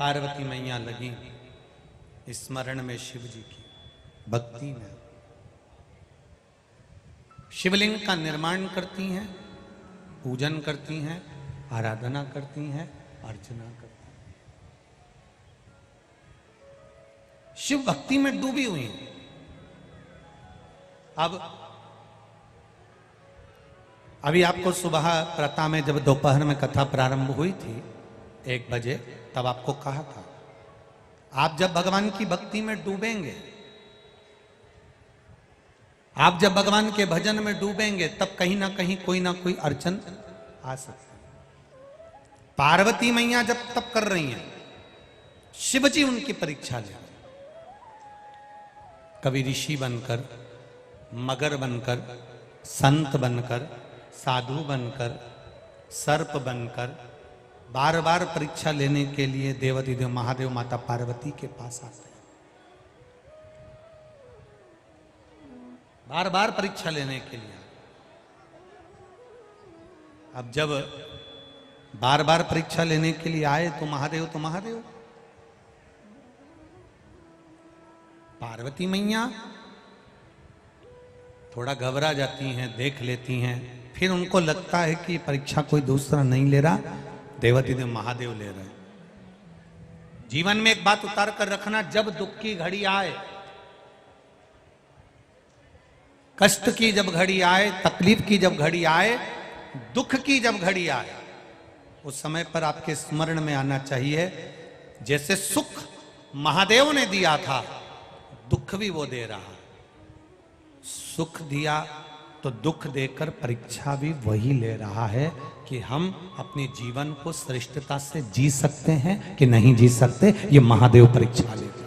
पार्वती मैया लगी स्मरण में शिव जी की भक्ति में। शिवलिंग का निर्माण करती हैं, पूजन करती हैं, आराधना करती हैं, अर्चना करती हैं। शिव भक्ति में डूबी हुई हैं। अब अभी आपको सुबह प्रातः में जब दोपहर में कथा प्रारंभ हुई थी 1 बजे, तब आपको कहा था आप जब भगवान की भक्ति में डूबेंगे, आप जब भगवान के भजन में डूबेंगे, तब कहीं ना कहीं कोई ना कोई अड़चन आ सकती है। पार्वती मैया जब तप कर रही हैं, शिव जी उनकी परीक्षा ले रहे हैं। कभी ऋषि बनकर, मगर बनकर, संत बनकर, साधु बनकर, सर्प बनकर, बार बार परीक्षा लेने के लिए देवाधिदेव महादेव माता पार्वती के पास आते हैं। बार बार परीक्षा लेने के लिए। अब जब बार बार परीक्षा लेने के लिए आए तो महादेव पार्वती मैया थोड़ा घबरा जाती हैं, देख लेती हैं, फिर उनको लगता है कि परीक्षा कोई दूसरा नहीं ले रहा, देवाधिदेव महादेव ले रहे हैं। जीवन में एक बात उतार कर रखना, जब दुख की घड़ी आए, कष्ट की जब घड़ी आए, तकलीफ की जब घड़ी आए, दुख की जब घड़ी आए, उस समय पर आपके स्मरण में आना चाहिए जैसे सुख महादेव ने दिया था, दुख भी वो दे रहा है। सुख दिया तो दुख देकर परीक्षा भी वही ले रहा है कि हम अपने जीवन को श्रेष्ठता से जी सकते हैं कि नहीं जी सकते। ये महादेव परीक्षा लेगा,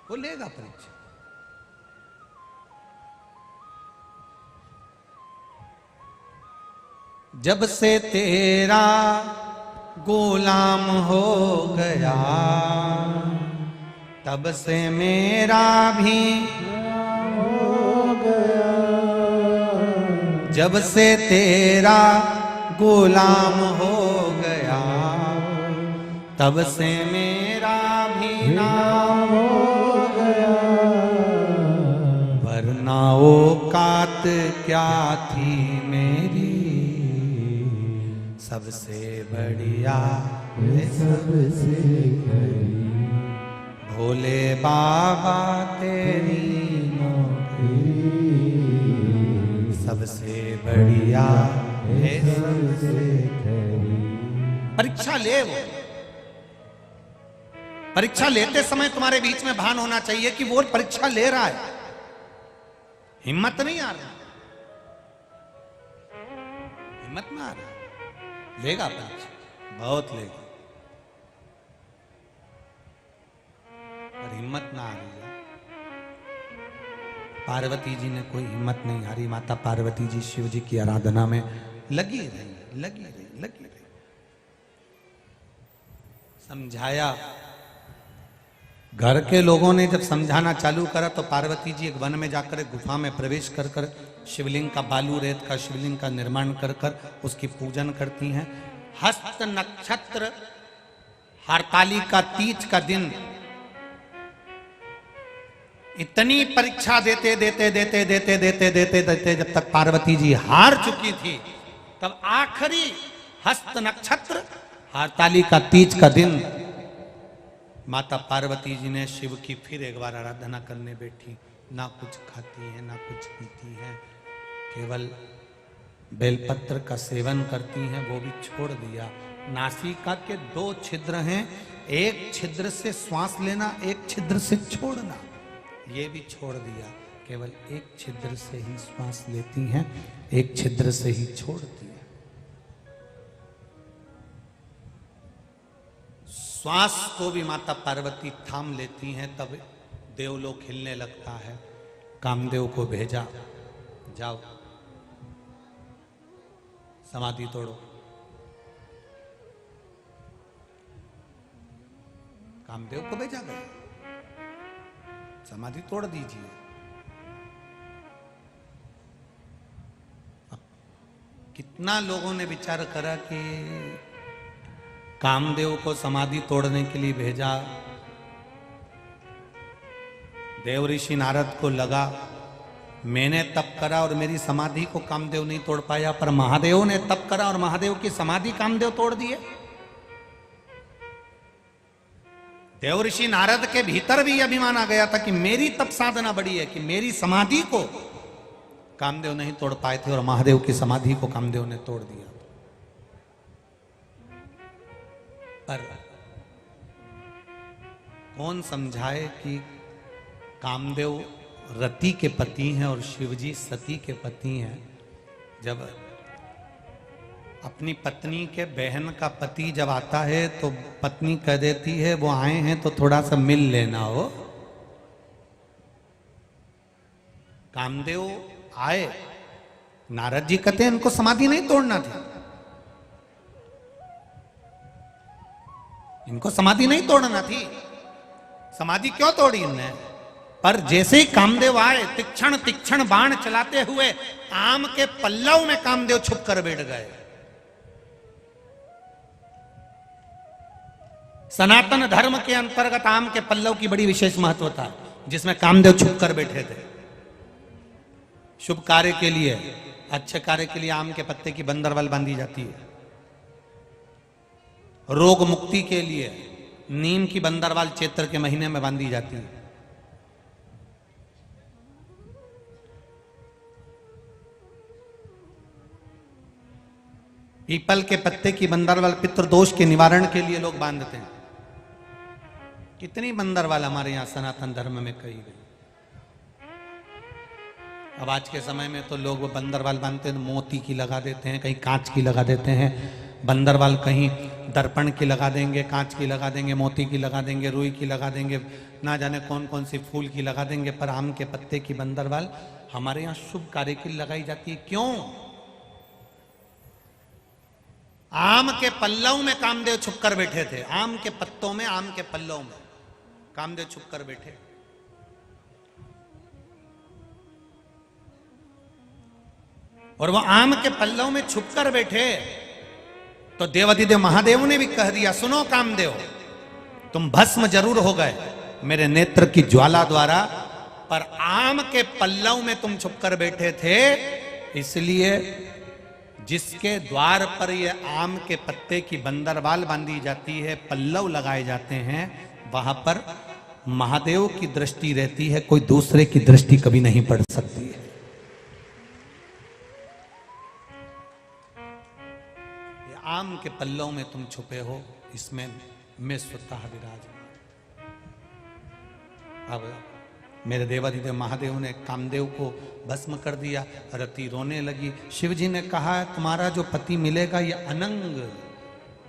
वो लेगा परीक्षा। जब से तेरा गुलाम हो गया, तब से मेरा भी हो गया। जब से तेरा गुलाम हो गया, तब से मेरा भी नाम हो गया। वरना औकात क्या थी मेरी, सबसे बढ़िया सबसे भोले बाबा तेरी नौकरी, सबसे बढ़िया है सबसे खरी। परीक्षा ले, वो परीक्षा लेते समय तुम्हारे बीच में भान होना चाहिए कि वो परीक्षा ले रहा है, हिम्मत नहीं आ रहा, हिम्मत ना आ रहा, लेगा परीक्षा, बहुत लेगा, पर हिम्मत ना आ रही है। पार्वती जी ने कोई हिम्मत नहीं हारी। माता पार्वती जी शिव जी की आराधना में लगी रही। समझाया, घर के लोगों ने जब समझाना चालू करा तो पार्वती जी एक वन में जाकर एक गुफा में प्रवेश कर कर शिवलिंग का, बालू रेत का शिवलिंग का निर्माण कर कर उसकी पूजन करती हैं। हस्त नक्षत्र हरतालिका तीज का दिन इतनी परीक्षा देते जब तक पार्वती जी हार चुकी थी, तब आखिरी हस्त नक्षत्र हरतालिका तीज का दिन माता पार्वती जी ने शिव की फिर एक बार आराधना करने बैठी। ना कुछ खाती है, ना कुछ पीती है, केवल बेलपत्र का सेवन करती हैं, वो भी छोड़ दिया। नासिका के 2 छिद्र हैं, एक छिद्र से श्वास लेना, एक छिद्र से छोड़ना, ये भी छोड़ दिया। केवल एक छिद्र से ही श्वास लेती हैं, एक छिद्र से ही छोड़ती हैं। श्वास को भी माता पार्वती थाम लेती हैं, तब देवलोक हिलने लगता है। कामदेव को भेजा, जाओ समाधि तोड़ो। कामदेव को भेजा गया, समाधि तोड़ दीजिए। अब कितना लोगों ने विचार करा कि कामदेव को समाधि तोड़ने के लिए भेजा। देव ऋषि नारद को लगा मैंने तप करा और मेरी समाधि को कामदेव नहीं तोड़ पाया, पर महादेव ने तप करा और महादेव की समाधि कामदेव तोड़ दिए। देव ऋषि नारद के भीतर भी अभिमान आ गया था कि मेरी तप साधना बड़ी है कि मेरी समाधि को कामदेव नहीं तोड़ पाए थे, और महादेव की समाधि को कामदेव ने तोड़ दिया। पर कौन समझाए कि कामदेव रति के पति हैं और शिवजी सती के पति हैं। जब अपनी पत्नी के बहन का पति जब आता है तो पत्नी कह देती है वो आए हैं तो थोड़ा सा मिल लेना हो। कामदेव आए, नारद जी कहते हैं इनको समाधि नहीं तोड़ना थी, इनको समाधि नहीं तोड़ना थी, समाधि क्यों तोड़ी इनने। पर जैसे ही कामदेव आए तीक्ष्ण तीक्ष्ण बाण चलाते हुए आम के पल्लव में कामदेव छुप कर बैठ गए। सनातन धर्म के अंतर्गत आम के पल्लव की बड़ी विशेष महत्व था, जिसमें कामदेव छुप कर बैठे थे। शुभ कार्य के लिए, अच्छे कार्य के लिए आम के पत्ते की बंदरवाल बांधी जाती है। रोग मुक्ति के लिए नीम की बंदरवाल चैत्र के महीने में बांधी जाती है। पीपल के पत्ते की बंदरवाल पितृदोष के निवारण के लिए लोग बांधते हैं। कितनी बंदरवाल हमारे यहां सनातन धर्म में कही गई। अब आज के समय में तो लोग वो बंदरवाल बांधते हैं, मोती की लगा देते हैं, कहीं कांच की लगा देते हैं। बंदरवाल कहीं दर्पण की लगा देंगे, कांच की लगा देंगे, मोती की लगा देंगे, रुई की लगा देंगे, ना जाने कौन कौन सी फूल की लगा देंगे। पर आम के पत्ते की बंदरवाल हमारे यहाँ शुभ कार्य के लिए लगाई जाती है। क्यों? आम के पल्लव में कामदेव छुप कर बैठे थे। आम के पत्तों में, आम के पल्लव में कामदेव छुप कर बैठे। और वो आम के पल्लव में छुप कर बैठे तो देवाधिदेव महादेव ने भी कह दिया, सुनो कामदेव, तुम भस्म जरूर हो गए मेरे नेत्र की ज्वाला द्वारा, पर आम के पल्लव में तुम छुप कर बैठे थे, इसलिए जिसके द्वार पर ये आम के पत्ते की बंदरवाल बांधी जाती है, पल्लव लगाए जाते हैं, वहां पर महादेव की दृष्टि रहती है, कोई दूसरे की दृष्टि कभी नहीं पड़ सकती है। ये आम के पल्लव में तुम छुपे हो, इसमें मैं स्वतः विराजमान। अब मेरे देवाधिदेव महादेव ने कामदेव को भस्म कर दिया। रति रोने लगी। शिव जी ने कहा तुम्हारा जो पति मिलेगा ये अनंग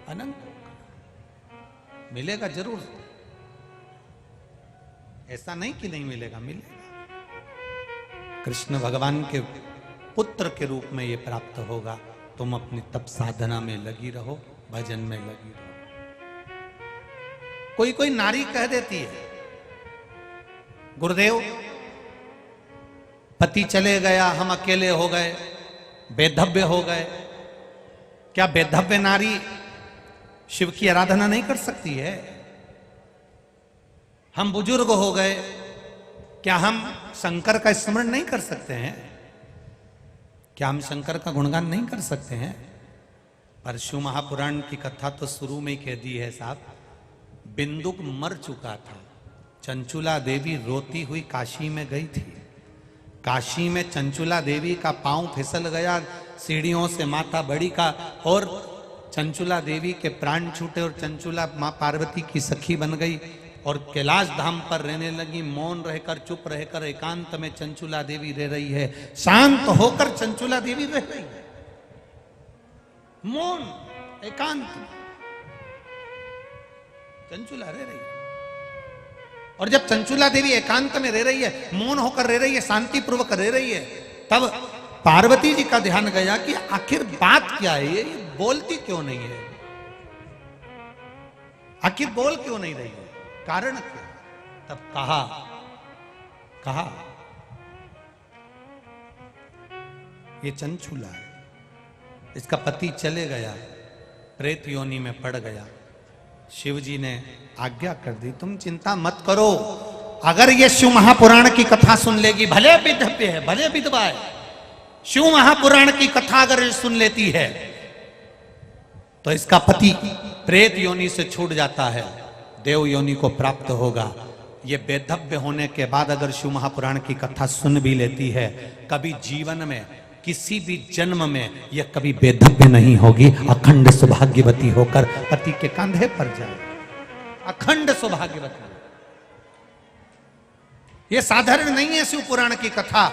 अनंग मिलेगा जरूर, ऐसा नहीं कि नहीं मिलेगा, मिलेगा। कृष्ण भगवान के पुत्र के रूप में ये प्राप्त होगा। तुम अपनी तप साधना में लगी रहो, भजन में लगी रहो। कोई कोई नारी कह देती है गुरुदेव पति चले गया, हम अकेले हो गए, बेधव्य हो गए। क्या बेधव्य नारी शिव की आराधना नहीं कर सकती है? हम बुजुर्ग हो गए, क्या हम शंकर का स्मरण नहीं कर सकते हैं? क्या हम शंकर का गुणगान नहीं कर सकते हैं? पर शिव महापुराण की कथा तो शुरू में ही कह दी है साहब। बिंदुक मर चुका था, चंचुला देवी रोती हुई काशी में गई थी। काशी में चंचुला देवी का पांव फिसल गया सीढ़ियों से माता बड़ी का, और चंचुला देवी के प्राण छूटे और चंचुला मां पार्वती की सखी बन गई और कैलाश धाम पर रहने लगी। मौन रहकर, चुप रहकर, एकांत में चंचुला देवी रह रही है। शांत होकर चंचुला देवी रह रही है, मौन एकांत चंचुला रह रही है। और जब चंचुला देवी एकांत में रह रही है, मौन होकर रह रही है, शांति पूर्वक रह रही है, तब पार्वती जी का ध्यान गया कि आखिर बात क्या है, ये बोलती क्यों नहीं है, आखिर बोल क्यों नहीं रही है, कारण क्या? तब कहा ये चंचुला है, इसका पति चले गया, प्रेत योनि में पड़ गया। शिव जी ने आज्ञा कर दी, तुम चिंता मत करो, अगर ये शिव महापुराण की कथा सुन लेगी, भले विधव्य है भले विधवा है, शिव महापुराण की कथा अगर ये सुन लेती है तो इसका पति प्रेत योनि से छूट जाता है, देव योनि को प्राप्त होगा। ये बेधव्य होने के बाद अगर शिव महापुराण की कथा सुन भी लेती है, कभी जीवन में किसी भी जन्म में यह कभी बेधव्य नहीं होगी, अखंड सौभाग्यवती होकर पति के कंधे पर जाए, अखंड सौभाग्यवती। यह साधारण नहीं है शिव पुराण की कथा।